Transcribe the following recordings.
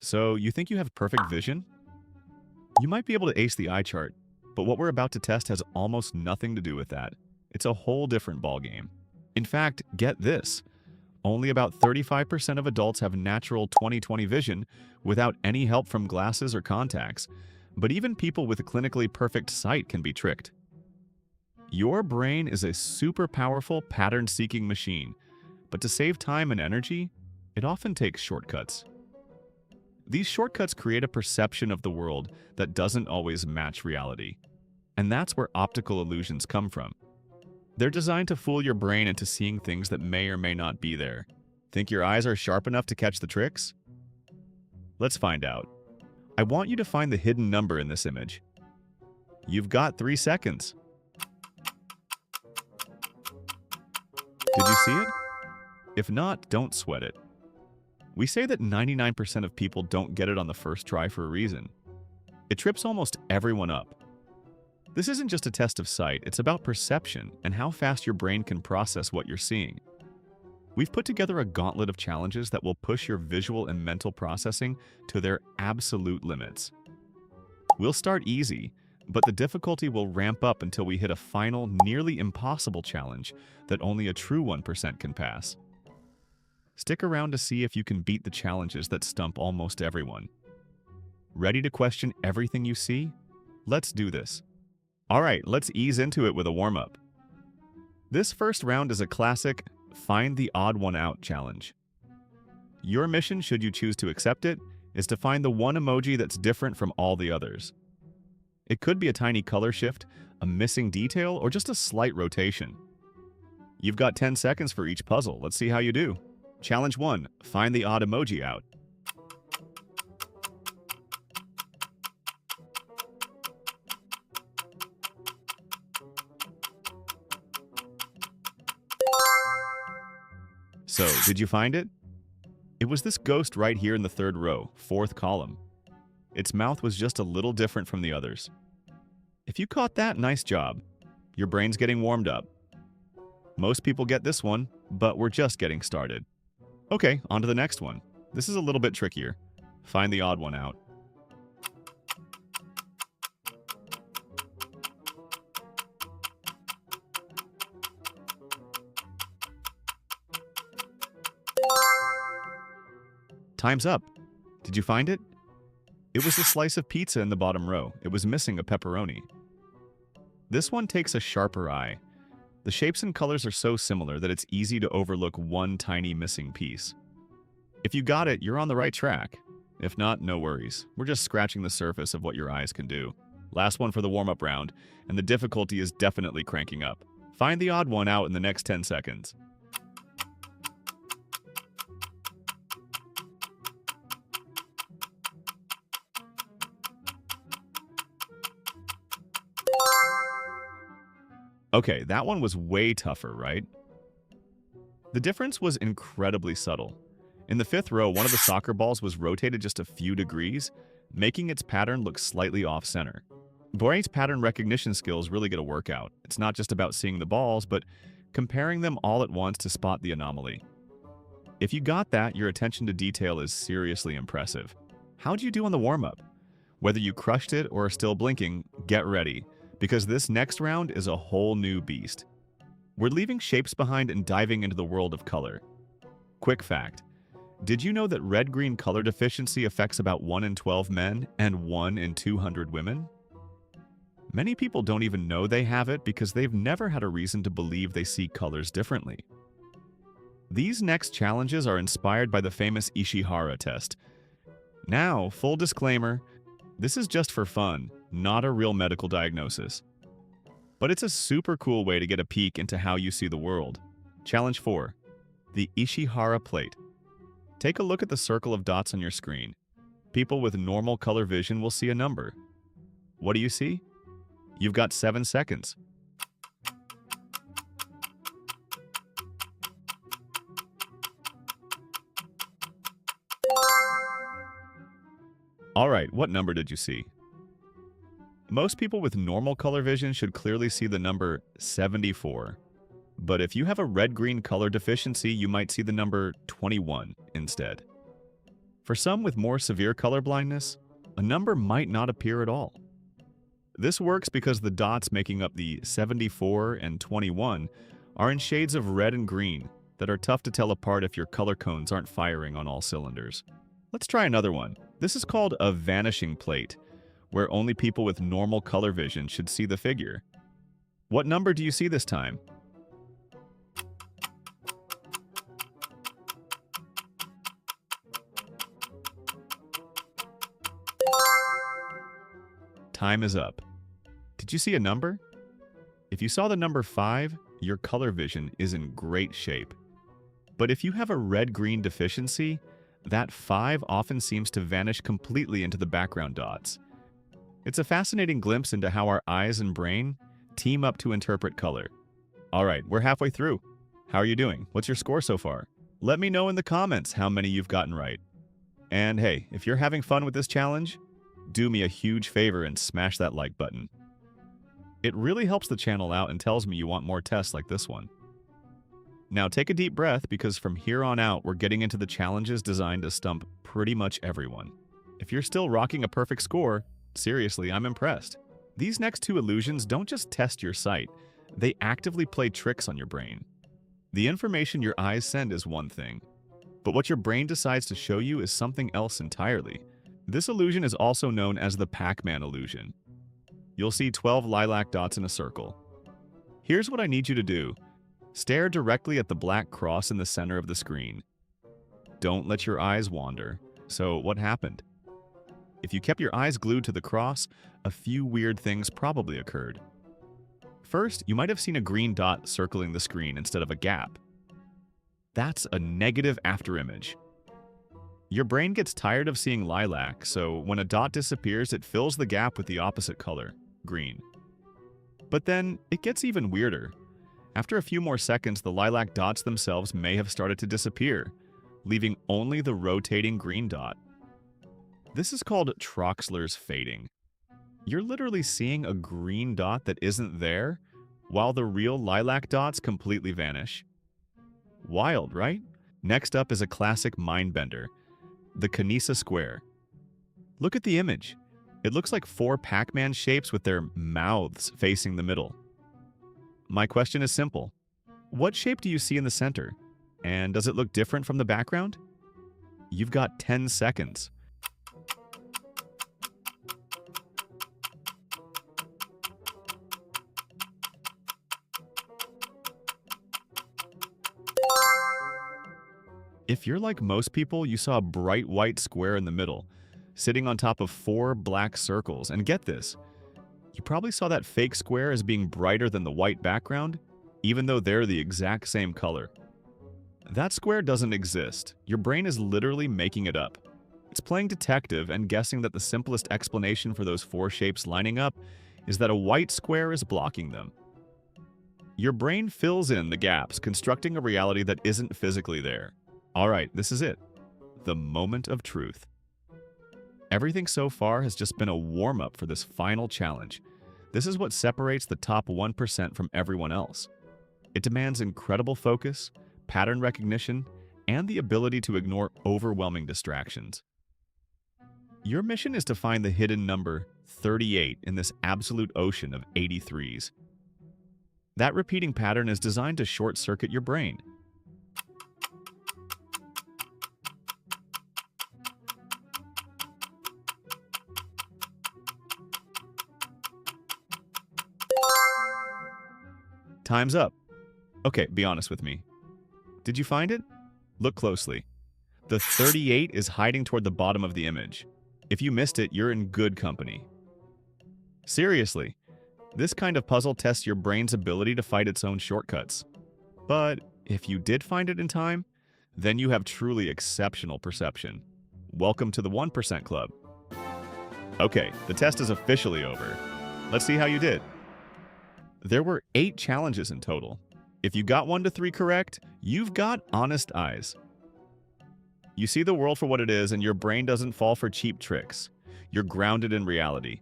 So, you think you have perfect vision? You might be able to ace the eye chart, but what we're about to test has almost nothing to do with that. It's a whole different ballgame. In fact, get this. Only about 35% of adults have natural 20/20 vision without any help from glasses or contacts. But even people with clinically perfect sight can be tricked. Your brain is a super powerful pattern-seeking machine, but to save time and energy, it often takes shortcuts. These shortcuts create a perception of the world that doesn't always match reality. And that's where optical illusions come from. They're designed to fool your brain into seeing things that may or may not be there. Think your eyes are sharp enough to catch the tricks? Let's find out. I want you to find the hidden number in this image. You've got 3 seconds. Did you see it? If not, don't sweat it. We say that 99% of people don't get it on the first try for a reason. It trips almost everyone up. This isn't just a test of sight, it's about perception and how fast your brain can process what you're seeing. We've put together a gauntlet of challenges that will push your visual and mental processing to their absolute limits. We'll start easy, but the difficulty will ramp up until we hit a final, nearly impossible challenge that only a true 1% can pass. Stick around to see if you can beat the challenges that stump almost everyone. Ready to question everything you see? Let's do this. All right, let's ease into it with a warm-up. This first round is a classic Find the Odd One Out challenge. Your mission, should you choose to accept it, is to find the one emoji that's different from all the others. It could be a tiny color shift, a missing detail, or just a slight rotation. You've got 10 seconds for each puzzle. Let's see how you do. Challenge 1. Find the odd emoji out. So, did you find it? It was this ghost right here in the third row, fourth column. Its mouth was just a little different from the others. If you caught that, nice job. Your brain's getting warmed up. Most people get this one, but we're just getting started. Okay, on to the next one. This is a little bit trickier. Find the odd one out. Time's up. Did you find it? It was a slice of pizza in the bottom row. It was missing a pepperoni. This one takes a sharper eye. The shapes and colors are so similar that it's easy to overlook one tiny missing piece. If you got it, you're on the right track. If not, no worries. We're just scratching the surface of what your eyes can do. Last one for the warm-up round, and the difficulty is definitely cranking up. Find the odd one out in the next 10 seconds. Okay, that one was way tougher, right? The difference was incredibly subtle. In the fifth row, one of the soccer balls was rotated just a few degrees, making its pattern look slightly off-center. Brain's pattern recognition skills really get a workout. It's not just about seeing the balls, but comparing them all at once to spot the anomaly. If you got that, your attention to detail is seriously impressive. How'd you do on the warm-up? Whether you crushed it or are still blinking, get ready, because this next round is a whole new beast. We're leaving shapes behind and diving into the world of color. Quick fact. Did you know that red-green color deficiency affects about 1 in 12 men and 1 in 200 women? Many people don't even know they have it because they've never had a reason to believe they see colors differently. These next challenges are inspired by the famous Ishihara test. Now, full disclaimer, this is just for fun, not a real medical diagnosis. But it's a super cool way to get a peek into how you see the world. Challenge 4. The Ishihara plate. Take a look at the circle of dots on your screen. People with normal color vision will see a number. What do you see? You've got 7 seconds. Alright, what number did you see? Most people with normal color vision should clearly see the number 74. But if you have a red-green color deficiency, you might see the number 21 instead. For some with more severe color blindness, a number might not appear at all. This works because the dots making up the 74 and 21 are in shades of red and green that are tough to tell apart if your color cones aren't firing on all cylinders. Let's try another one. This is called a vanishing plate, where only people with normal color vision should see the figure. What number do you see this time? Time is up. Did you see a number? If you saw the number 5, your color vision is in great shape. But if you have a red-green deficiency, that 5 often seems to vanish completely into the background dots. It's a fascinating glimpse into how our eyes and brain team up to interpret color. All right, we're halfway through. How are you doing? What's your score so far? Let me know in the comments how many you've gotten right. And hey, if you're having fun with this challenge, do me a huge favor and smash that like button. It really helps the channel out and tells me you want more tests like this one. Now take a deep breath, because from here on out, we're getting into the challenges designed to stump pretty much everyone. If you're still rocking a perfect score, seriously, I'm impressed. These next 2 illusions don't just test your sight, they actively play tricks on your brain. The information your eyes send is one thing, but what your brain decides to show you is something else entirely. This illusion is also known as the Pac-Man illusion. You'll see 12 lilac dots in a circle. Here's what I need you to do. Stare directly at the black cross in the center of the screen. Don't let your eyes wander. So what happened? If you kept your eyes glued to the cross, a few weird things probably occurred. First, you might have seen a green dot circling the screen instead of a gap. That's a negative afterimage. Your brain gets tired of seeing lilac, so when a dot disappears, it fills the gap with the opposite color, green. But then, it gets even weirder. After a few more seconds, the lilac dots themselves may have started to disappear, leaving only the rotating green dot. This is called Troxler's fading. You're literally seeing a green dot that isn't there, while the real lilac dots completely vanish. Wild, right? Next up is a classic mindbender, the Kanisa square. Look at the image. It looks like 4 Pac-Man shapes with their mouths facing the middle. My question is simple. What shape do you see in the center? And does it look different from the background? You've got 10 seconds. If you're like most people, you saw a bright white square in the middle, sitting on top of 4 black circles. And get this, you probably saw that fake square as being brighter than the white background, even though they're the exact same color. That square doesn't exist. Your brain is literally making it up. It's playing detective and guessing that the simplest explanation for those 4 shapes lining up is that a white square is blocking them. Your brain fills in the gaps, constructing a reality that isn't physically there. All right, this is it. The moment of truth. Everything so far has just been a warm-up for this final challenge. This is what separates the top 1% from everyone else. It demands incredible focus, pattern recognition, and the ability to ignore overwhelming distractions. Your mission is to find the hidden number 38 in this absolute ocean of 83s. That repeating pattern is designed to short-circuit your brain. Time's up. Okay, be honest with me. Did you find it? Look closely. The 38 is hiding toward the bottom of the image. If you missed it, you're in good company. Seriously, this kind of puzzle tests your brain's ability to find its own shortcuts. But if you did find it in time, then you have truly exceptional perception. Welcome to the 1% Club. Okay, the test is officially over. Let's see how you did. There were 8 challenges in total. If you got 1 to 3 correct, you've got honest eyes. You see the world for what it is, and your brain doesn't fall for cheap tricks. You're grounded in reality.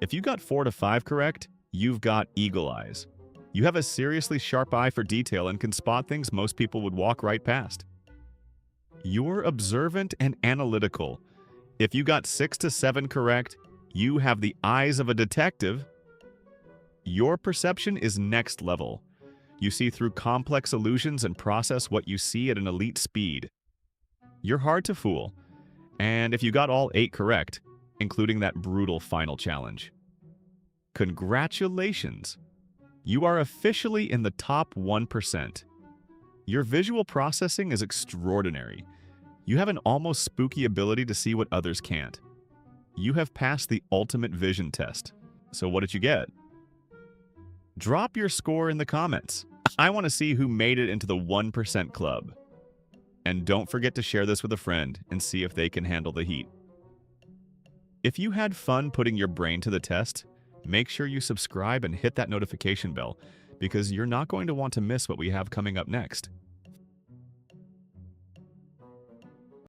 If you got 4 to 5 correct, you've got eagle eyes. You have a seriously sharp eye for detail and can spot things most people would walk right past. You're observant and analytical. If you got 6 to 7 correct, you have the eyes of a detective. Your perception is next level. You see through complex illusions and process what you see at an elite speed. You're hard to fool. And if you got all 8 correct, including that brutal final challenge, congratulations! You are officially in the top 1%. Your visual processing is extraordinary. You have an almost spooky ability to see what others can't. You have passed the ultimate vision test. So what did you get? Drop your score in the comments. I want to see who made it into the 1% club. And don't forget to share this with a friend and see if they can handle the heat. If you had fun putting your brain to the test, make sure you subscribe and hit that notification bell because you're not going to want to miss what we have coming up next.